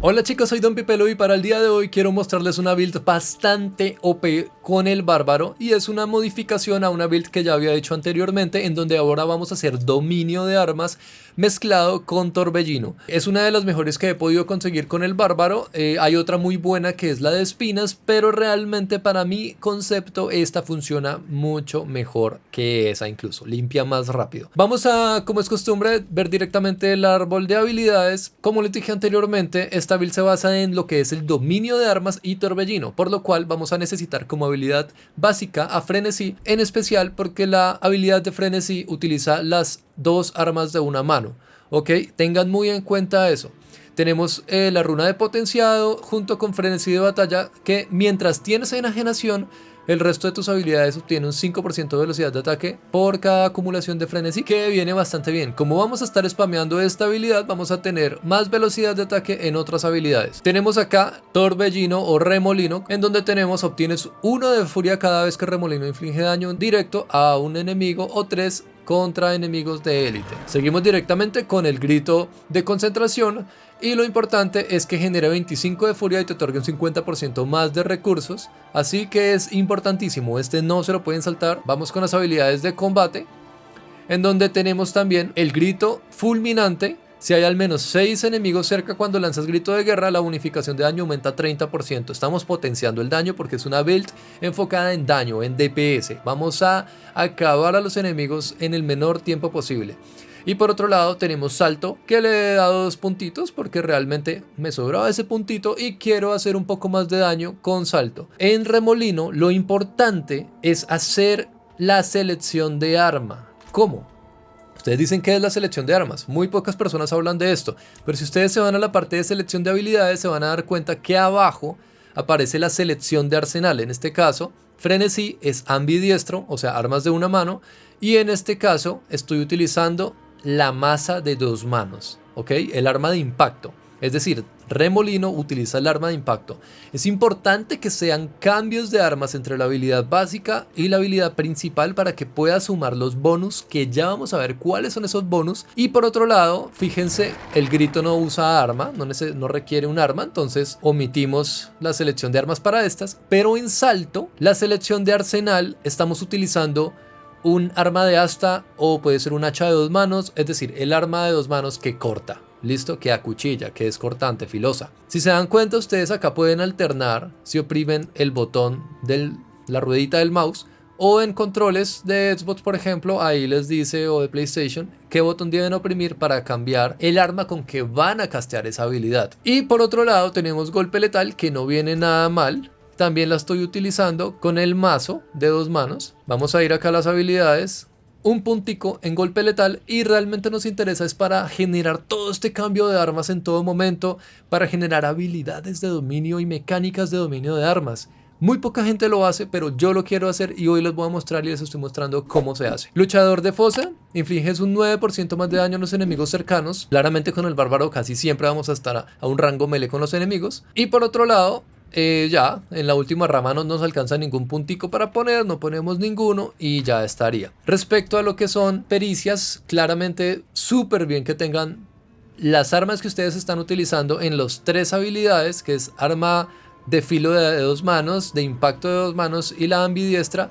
Hola chicos, soy Don Pipelo y para el día de hoy quiero mostrarles una build bastante OP con el bárbaro y es una modificación a una build que ya había hecho anteriormente en donde ahora vamos a hacer dominio de armas mezclado con torbellino. Es una de las mejores que he podido conseguir con el bárbaro. Hay otra muy buena que es la de espinas, pero realmente para mi concepto esta funciona mucho mejor que esa, incluso limpia más rápido. Vamos a, como es costumbre, ver directamente el árbol de habilidades. Como les dije anteriormente, esta build se basa en lo que es el dominio de armas y torbellino, por lo cual vamos a necesitar como habilidad básica a frenesí, en especial porque la habilidad de frenesí utiliza las dos armas de una mano. Ok, tengan muy en cuenta eso. Tenemos la runa de potenciado junto con frenesí de batalla, que mientras tienes enajenación, el resto de tus habilidades obtiene un 5% de velocidad de ataque por cada acumulación de frenesí, que viene bastante bien. Como vamos a estar spameando esta habilidad, vamos a tener más velocidad de ataque en otras habilidades. Tenemos acá torbellino o remolino, en donde obtienes 1 de furia cada vez que remolino inflige daño directo a un enemigo o 3 contra enemigos de élite. Seguimos directamente con el grito de concentración y lo importante es que genera 25 de furia y te otorga un 50% más de recursos, así que es importantísimo, este no se lo pueden saltar. Vamos con las habilidades de combate, en donde tenemos también el grito fulminante. Si hay al menos 6 enemigos cerca cuando lanzas grito de guerra, la bonificación de daño aumenta 30%. Estamos potenciando el daño porque es una build enfocada en daño, en DPS. Vamos a acabar a los enemigos en el menor tiempo posible. Y por otro lado tenemos salto, que le he dado 2 puntitos porque realmente me sobraba ese puntito y quiero hacer un poco más de daño con salto. En remolino lo importante es hacer la selección de arma. ¿Cómo? Ustedes dicen que es la selección de armas, muy pocas personas hablan de esto, pero si ustedes se van a la parte de selección de habilidades se van a dar cuenta que abajo aparece la selección de arsenal. En este caso, frenesí es ambidiestro, o sea, armas de una mano, y en este caso estoy utilizando la maza de 2 manos, ¿ok? El arma de impacto. Es decir, remolino utiliza el arma de impacto. Es importante que sean cambios de armas entre la habilidad básica y la habilidad principal para que pueda sumar los bonus, que ya vamos a ver cuáles son esos bonus. Y por otro lado, fíjense, el grito no usa arma, no requiere un arma, entonces omitimos la selección de armas para estas. Pero en salto, la selección de arsenal, estamos utilizando un arma de asta o puede ser un hacha de 2 manos, es decir, el arma de 2 manos que corta. Listo, que acuchilla, que es cortante, filosa. Si se dan cuenta, ustedes acá pueden alternar si oprimen el botón de la ruedita del mouse, o en controles de Xbox, por ejemplo, ahí les dice, o de PlayStation, qué botón deben oprimir para cambiar el arma con que van a castear esa habilidad. Y por otro lado tenemos golpe letal, que no viene nada mal. También la estoy utilizando con el mazo de 2 manos. Vamos a ir acá a las habilidades, un puntico en golpe letal, y realmente nos interesa es para generar todo este cambio de armas en todo momento, para generar habilidades de dominio y mecánicas de dominio de armas. Muy poca gente lo hace, pero yo lo quiero hacer y hoy les voy a mostrar y les estoy mostrando cómo se hace. Luchador de fosa, infliges un 9% más de daño a los enemigos cercanos. Claramente con el bárbaro casi siempre vamos a estar a un rango melee con los enemigos. Y por otro lado, ya en la última rama no nos alcanza ningún puntico para poner, no ponemos ninguno y ya estaría. Respecto a lo que son pericias, claramente súper bien que tengan las armas que ustedes están utilizando en los 3 habilidades, que es arma de filo de 2 manos, de impacto de 2 manos y la ambidiestra,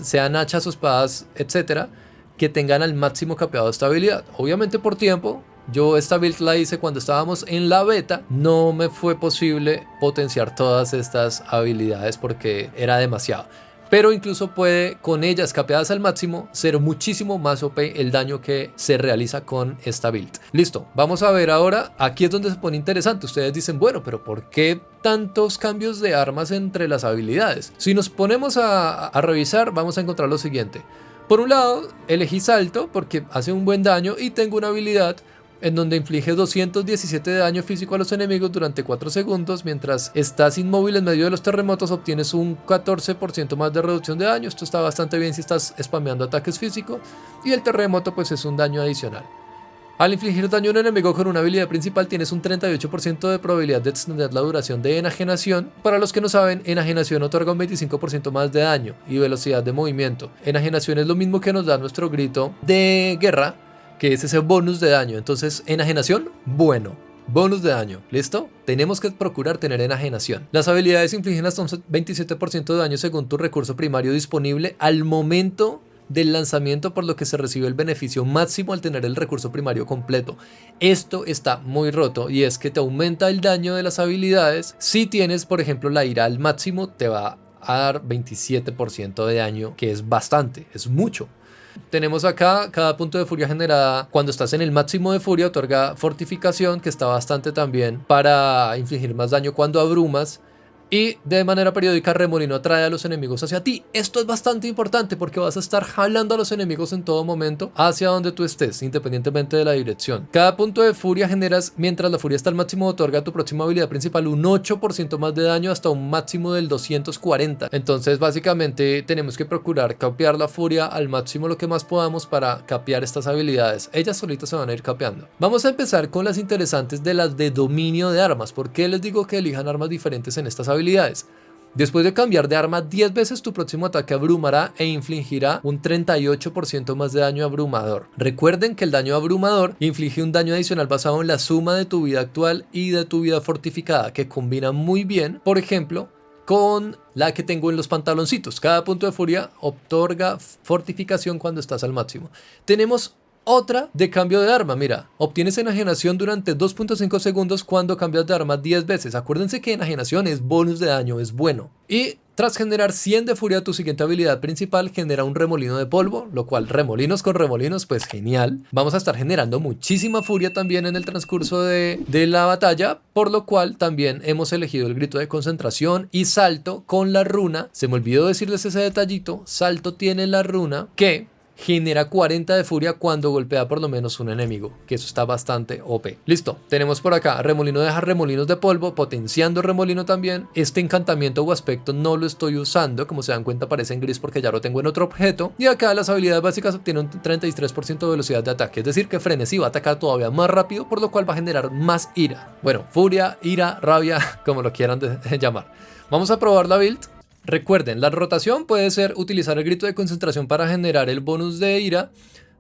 sean hachas o espadas, etcétera, que tengan al máximo capeado esta habilidad. Obviamente por tiempo. Yo esta build la hice cuando estábamos en la beta, no me fue posible potenciar todas estas habilidades porque era demasiado. Pero incluso puede, con ellas capeadas al máximo, ser muchísimo más OP el daño que se realiza con esta build. Listo, vamos a ver ahora, aquí es donde se pone interesante. Ustedes dicen, bueno, pero ¿por qué tantos cambios de armas entre las habilidades? Si nos ponemos a revisar, vamos a encontrar lo siguiente. Por un lado, elegí salto porque hace un buen daño y tengo una habilidad en donde inflige 217 de daño físico a los enemigos durante 4 segundos. Mientras estás inmóvil en medio de los terremotos, obtienes un 14% más de reducción de daño. Esto está bastante bien si estás spameando ataques físicos. Y el terremoto pues es un daño adicional. Al infligir daño a un enemigo con una habilidad principal, tienes un 38% de probabilidad de extender la duración de enajenación. Para los que no saben, enajenación otorga un 25% más de daño y velocidad de movimiento. Enajenación es lo mismo que nos da nuestro grito de guerra, que es ese bonus de daño. Entonces, enajenación, bueno. Bonus de daño, ¿listo? Tenemos que procurar tener enajenación. Las habilidades infligen hasta un 27% de daño según tu recurso primario disponible al momento del lanzamiento, por lo que se recibe el beneficio máximo al tener el recurso primario completo. Esto está muy roto y es que te aumenta el daño de las habilidades. Si tienes, por ejemplo, la ira al máximo, te va a dar 27% de daño, que es bastante, es mucho. Tenemos acá, cada punto de furia generada cuando estás en el máximo de furia otorga fortificación, que está bastante también para infligir más daño cuando abrumas. Y de manera periódica Remolino atrae a los enemigos hacia ti. Esto es bastante importante porque vas a estar jalando a los enemigos en todo momento hacia donde tú estés, independientemente de la dirección. Cada punto de furia generas, mientras la furia está al máximo, otorga a tu próxima habilidad principal un 8% más de daño hasta un máximo del 240. Entonces básicamente tenemos que procurar capear la furia al máximo lo que más podamos para capear estas habilidades. Ellas solitas se van a ir capeando. Vamos a empezar con las interesantes de las de dominio de armas. ¿Por qué les digo que elijan armas diferentes en estas habilidades? Después de cambiar de arma 10 veces, tu próximo ataque abrumará e infligirá un 38% más de daño abrumador. Recuerden que el daño abrumador inflige un daño adicional basado en la suma de tu vida actual y de tu vida fortificada, que combina muy bien, por ejemplo, con la que tengo en los pantaloncitos. Cada punto de furia otorga fortificación cuando estás al máximo. Tenemos otra de cambio de arma, mira, obtienes enajenación durante 2.5 segundos cuando cambias de arma 10 veces. Acuérdense que enajenación es bonus de daño, es bueno. Y tras generar 100 de furia, tu siguiente habilidad principal genera un remolino de polvo, lo cual remolinos con remolinos, pues genial. Vamos a estar generando muchísima furia también en el transcurso de la batalla, por lo cual también hemos elegido el grito de concentración y salto con la runa. Se me olvidó decirles ese detallito, salto tiene la runa que genera 40 de furia cuando golpea por lo menos un enemigo, que eso está bastante OP. Listo, tenemos por acá remolino deja remolinos de polvo, potenciando remolino también. Este encantamiento o aspecto no lo estoy usando, como se dan cuenta aparece en gris porque ya lo tengo en otro objeto. Y acá las habilidades básicas obtienen un 33% de velocidad de ataque, es decir que frenesí va a atacar todavía más rápido, por lo cual va a generar más ira. Bueno, furia, ira, rabia, como lo quieran llamar. Vamos a probar la build. Recuerden, la rotación puede ser utilizar el grito de concentración para generar el bonus de ira,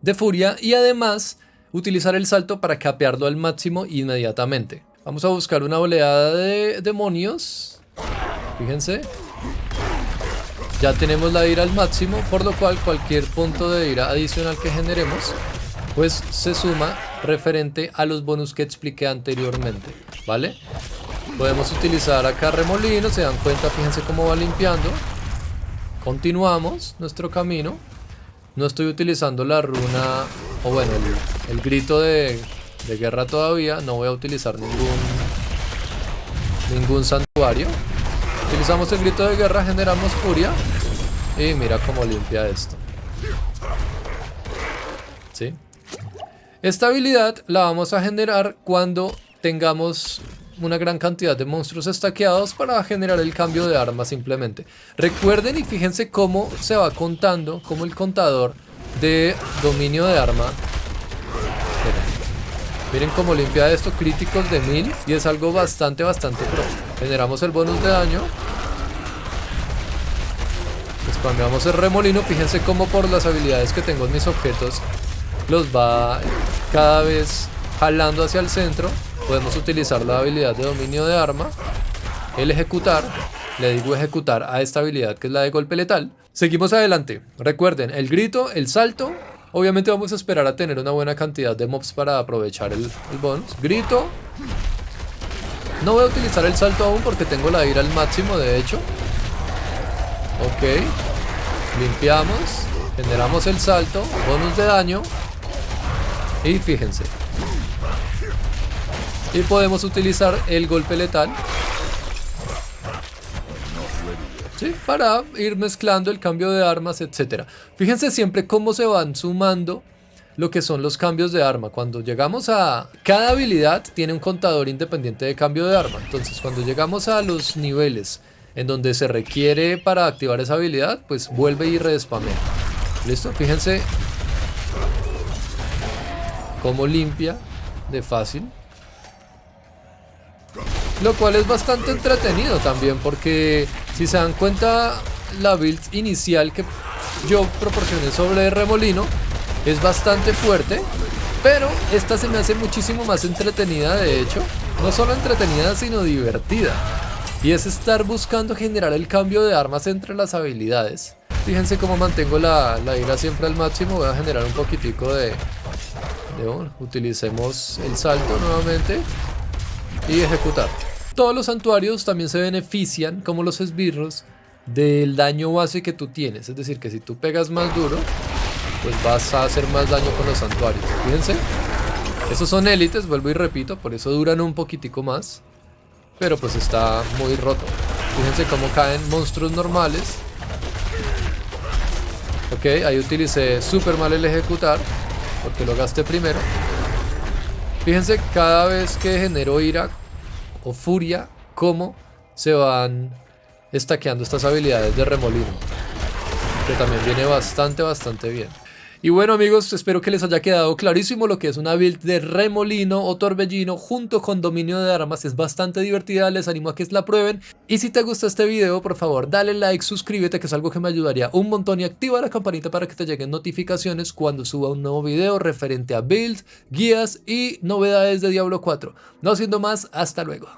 de furia y además utilizar el salto para capearlo al máximo inmediatamente. Vamos a buscar una oleada de demonios. Fíjense. Ya tenemos la ira al máximo, por lo cual cualquier punto de ira adicional que generemos pues se suma referente a los bonus que expliqué anteriormente, ¿vale? Podemos utilizar acá remolinos, se dan cuenta, fíjense cómo va limpiando. Continuamos nuestro camino. No estoy utilizando la runa, o bueno, el grito de guerra todavía. No voy a utilizar ningún santuario. Utilizamos el grito de guerra, generamos furia. Y mira cómo limpia esto. ¿Sí? Esta habilidad la vamos a generar cuando tengamos una gran cantidad de monstruos estaqueados para generar el cambio de arma simplemente. Recuerden y fíjense cómo se va contando, cómo el contador de dominio de arma. Miren cómo limpia esto, críticos de 1000 y es algo bastante pro. Generamos el bonus de daño. Spameamos el remolino, fíjense cómo por las habilidades que tengo en mis objetos los va cada vez jalando hacia el centro. Podemos utilizar la habilidad de dominio de arma, el ejecutar, le digo ejecutar a esta habilidad que es la de golpe letal. Seguimos adelante, recuerden el grito, el salto, obviamente vamos a esperar a tener una buena cantidad de mobs para aprovechar el bonus. Grito, no voy a utilizar el salto aún porque tengo la ira al máximo de hecho. Ok, limpiamos, generamos el salto, bonus de daño y fíjense. Y podemos utilizar el golpe letal, ¿sí? Para ir mezclando el cambio de armas, etc. Fíjense siempre cómo se van sumando lo que son los cambios de arma. Cuando llegamos a... Cada habilidad tiene un contador independiente de cambio de arma. Entonces cuando llegamos a los niveles en donde se requiere para activar esa habilidad, pues vuelve y respamea. ¿Listo? Fíjense cómo limpia de fácil. Lo cual es bastante entretenido también porque si se dan cuenta la build inicial que yo proporcioné sobre remolino es bastante fuerte Pero esta se me hace muchísimo más entretenida, de hecho. No solo entretenida, sino divertida. Y es estar buscando generar el cambio de armas entre las habilidades. Fíjense cómo mantengo la ira siempre al máximo. Voy a generar un poquitico bueno, utilicemos el salto nuevamente y ejecutar. Todos los santuarios también se benefician, como los esbirros, del daño base que tú tienes. Es decir, que si tú pegas más duro, pues vas a hacer más daño con los santuarios. Fíjense, esos son élites, vuelvo y repito, por eso duran un poquitico más. Pero pues está muy roto. Fíjense cómo caen monstruos normales. Ok, ahí utilicé súper mal el ejecutar, porque lo gasté primero. Fíjense cada vez que genero ira o furia, cómo se van estaqueando estas habilidades de remolino, que también viene bastante bien. Y bueno amigos, espero que les haya quedado clarísimo lo que es una build de remolino o torbellino junto con dominio de armas. Es bastante divertida, les animo a que la prueben. Y si te gusta este video, por favor dale like, suscríbete, que es algo que me ayudaría un montón, y activa la campanita para que te lleguen notificaciones cuando suba un nuevo video referente a builds, guías y novedades de Diablo 4. No siendo más, hasta luego.